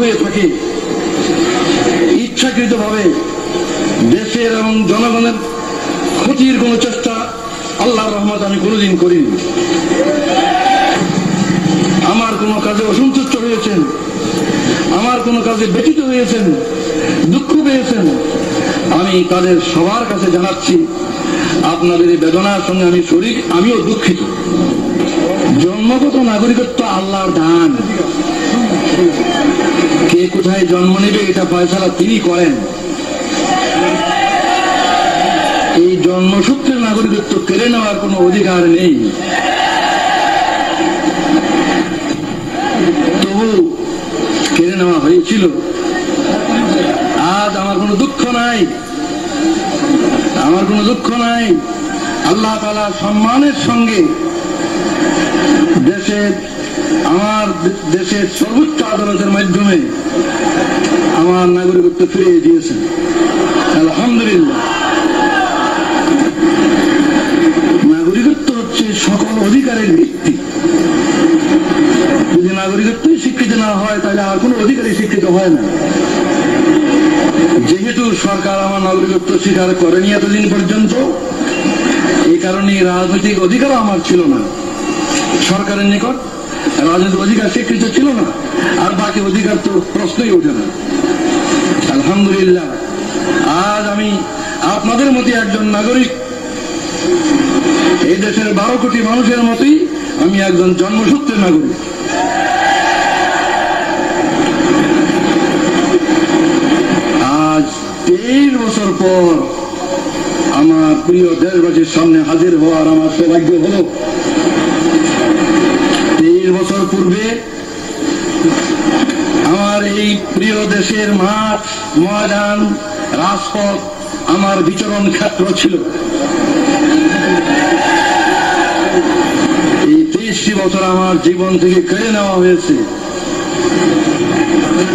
হয়ে থাকে, ইচ্ছাকৃতভাবে দেশের এবং জনগণের ক্ষতির কোন চেষ্টা আল্লাহর রহমত আমি কোনোদিন করিনি। আমার কোনো কাজে অসন্তুষ্ট হয়েছেন, আমার কোনো কাজে ব্যথিত হয়েছেন, দুঃখ পেয়েছেন, আমি তাদের সবার কাছে জানাচ্ছি আপনাদের এই বেদনার সঙ্গে আমি শরীক, আমিও দুঃখিত। জন্মগত নাগরিকত্ব আল্লাহর দান, কে কোথায় জন্ম নেবে এটা ফয়সালা তিনি করেন। এই জন্মসূত্রের নাগরিকত্ব কেড়ে নেওয়ার কোনো অধিকার নেই। তবু কেড়ে নেওয়া হয়েছিল। আজ আমার কোনো দুঃখ নাই, আমার কোনো দুঃখ নাই। আল্লাহ তাআলা সম্মানের সঙ্গে আমার দেশের সর্বোচ্চ আদালতের মাধ্যমে আমার নাগরিকত্ব ফিরিয়ে দিয়েছেন, আলহামদুলিল্লাহ। নাগরিকত্ব হচ্ছে সকল অধিকারের ভিত্তি। যদি নাগরিকত্বই স্বীকৃত না হয় তাহলে আর কোনো অধিকারই স্বীকৃত হয় না। যেহেতু সরকার আমার নাগরিকত্ব স্বীকার করেনি এতদিন পর্যন্ত, এই কারণে রাজনৈতিক অধিকারও আমার ছিল না। সরকারের নিকট রাজনৈতিক অধিকার স্বীকৃত ছিল না, আর বাকি অধিকার তো প্রশ্নই ওঠে না। আলহামদুলিল্লাহ, আজ আমি আপনাদের মতো একজন নাগরিক, এই দেশের 12 কোটি মানুষের মতোই আমি একজন জন্মসূত্রের নাগরিক। আজ 23 বছর পর আমার প্রিয় দেশবাসীর সামনে হাজির হওয়ার আমার সৌভাগ্য হল। 23 বছর পূর্বে আমার এই প্রিয় দেশের মাঠ, ময়দান, রাজপথ আমার বিচরণ ক্ষেত্র ছিল। এই 23টি বছর আমার জীবন থেকে কেড়ে নেওয়া হয়েছে।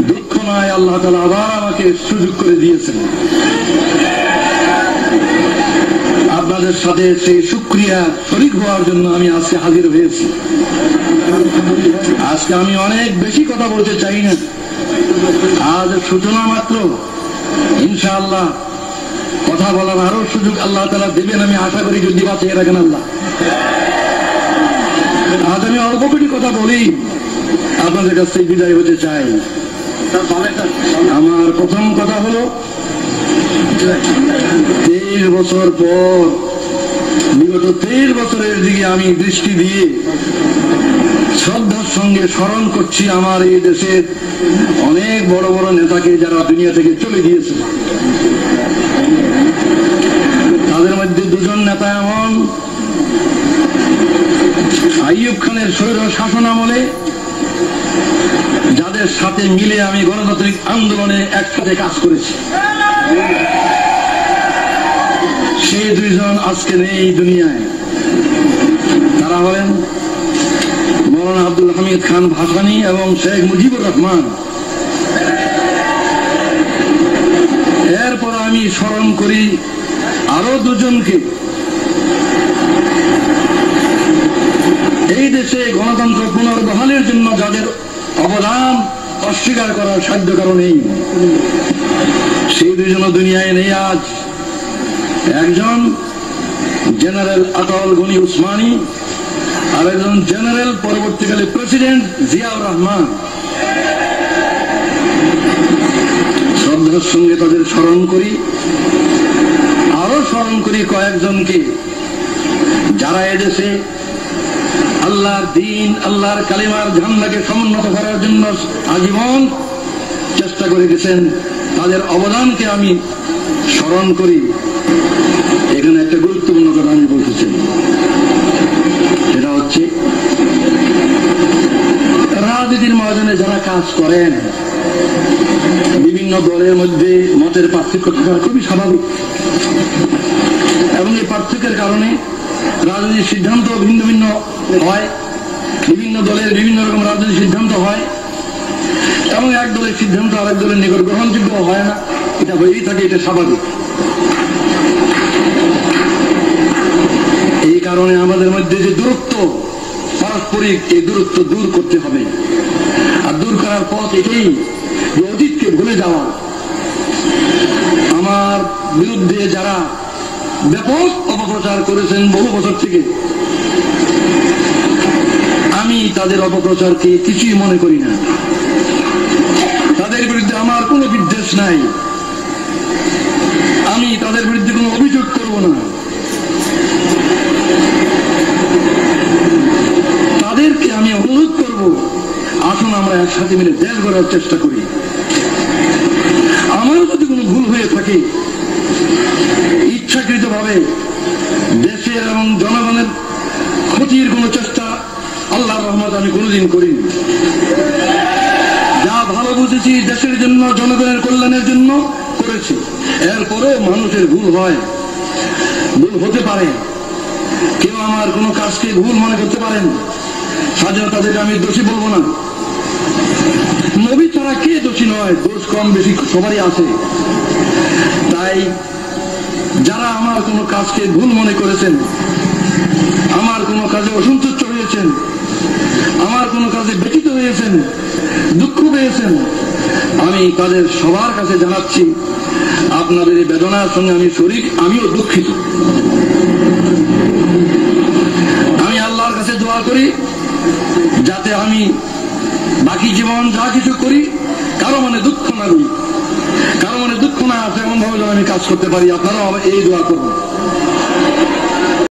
দুঃখ নয়, আল্লাহ তাআলা আবার আমাকে সুযোগ করে দিয়েছেন। আপনাদের সাথে সেই শুকরিয়া শরীক হওয়ার জন্য আমি আজকে হাজির হয়েছি। আজকে আমি অনেক বেশি কথা বলতে চাই না, আজ সূচনা মাত্র। ইনশাআল্লাহ কথা বলার আরো সুযোগ আল্লাহ তাআলা দেবেন, আমি আশা করি, যদি বাঁচিয়ে রাখেন আল্লাহ। আজ আমি অল্প কটি কথা বলি, আপনাদের কাছ থেকে বিদায় হতে চাই। আমার প্রথম কথা হলো, 23 বছর পর, বিগত 23 বছরের দিকে আমি দৃষ্টি দিয়ে শ্রদ্ধার সঙ্গে স্মরণ করছি আমার এই দেশের অনেক বড় বড় নেতাকে, যারা দুনিয়া থেকে চলে গিয়েছে। তাদের মধ্যে দুজন নেতা এমন, আইয়ুব খানের স্বৈর শাসন আমলে যাদের সাথে মিলে আমি গণতান্ত্রিক আন্দোলনে একসাথে কাজ করেছি, সেই দুইজন আজকে নেই দুনিয়ায়। তারা হলেন মৌলানা আব্দুল হামিদ খান ভাসানী এবং শেখ মুজিবুর রহমান। এরপর আমি স্মরণ করি আরো দুজনকে, এই দেশে গণতন্ত্র পুনর্বহালের জন্য যাদের অবদান অস্বীকার করার সাধ্য কারণ নেই। সেই দুজন দুনিয়ায় নেই আজ। একজন জেনারেল আতাউল গনি উসমানী, আর একজন জেনারেল পরবর্তীকালে প্রেসিডেন্ট জিয়াউর রহমান। শ্রদ্ধার সঙ্গে তাদের স্মরণ করি। আরো স্মরণ করি কয়েকজনকে, যারা এদেশে আল্লাহর দ্বীন, আল্লাহর কালিমার ঝান্ডাকে সমুন্নত করার জন্য আজীবন চেষ্টা করে গেছেন। তাদের অবদানকে আমি স্মরণ করি। এখানে একটা গুরুত্বপূর্ণ কথা আমি বলতে চাই, সেটা হচ্ছে রাজনীতির ময়দানে যারা কাজ করেন, বিভিন্ন দলের মধ্যে মতের পার্থক্য থাকা খুবই স্বাভাবিক, এবং এই পার্থক্যের কারণে রাজনৈতিক সিদ্ধান্ত ভিন্ন ভিন্ন হয়। বিভিন্ন দলের বিভিন্ন রকম রাজনৈতিক সিদ্ধান্ত হয়, এবং এক দলের সিদ্ধান্ত আরেক দলের নিকট গ্রহণযোগ্য হয় না। এটা হয়েই থাকে, এটা স্বাভাবিক। এই কারণে আমাদের মধ্যে যে দূরত্ব পারস্পরিক, এই দূরত্ব দূর করতে হবে। আর দূর করার পথ এটাই যে অতীতকে ভুলে যাওয়া। আমার বিরুদ্ধে যারা ব্যাপক অপপ্রচার করেছেন বহু বছর থেকে, আমি তাদের অপপ্রচারকে কিছুই মনে করি না। তাদের বিরুদ্ধে আমার কোনো বিদ্বেষ নাই, আমি তাদের বিরুদ্ধে কোনো অভিযোগ করব না। তাদেরকে আমি অনুরোধ করব, আসুন আমরা একসাথে মিলে দেশ গড়ার চেষ্টা করি। আমারও যদি কোনো ভুল হয়ে থাকে, ইচ্ছাকৃতভাবে দেশের এবং জনগণের ক্ষতির কোনো চেষ্টা আল্লাহর রহমত আমি কোনোদিন করিনি। যা ভালো বুঝেছি দেশের জন্য, জনগণের কল্যাণের জন্য করেছি। এরপরেও মানুষের ভুল হয়, ভুল হতে পারে। কেউ আমার কোনো কাজকে ভুল মনে করতে পারেন, স্বাধীনতা থেকে আমি দোষী বলবো না। নবী ছাড়া কে দোষী নয়? দোষ কম বেশি সবারই আছে। তাই যারা আমার কোনো কাজকে ভুল মনে করেছেন, আমার কোনো কাজে অসন্তুষ্ট হয়েছেন, আমার কোনো কাজে ব্যথিত হয়েছেন, দুঃখ পেয়েছেন, আমি তাদের সবার কাছে জানাচ্ছি আপনাদের এই বেদনার সঙ্গে আমি শরীক, আমিও দুঃখিত। আমি আল্লাহর কাছে দোয়া করি যাতে আমি বাকি জীবন যা কিছু করি কারো মনে দুঃখ না দিই, কারো মনে দুঃখ না আসে এমন ভাবে আমি কাজ করতে পারি। আপনারাও এই দোয়া করুন।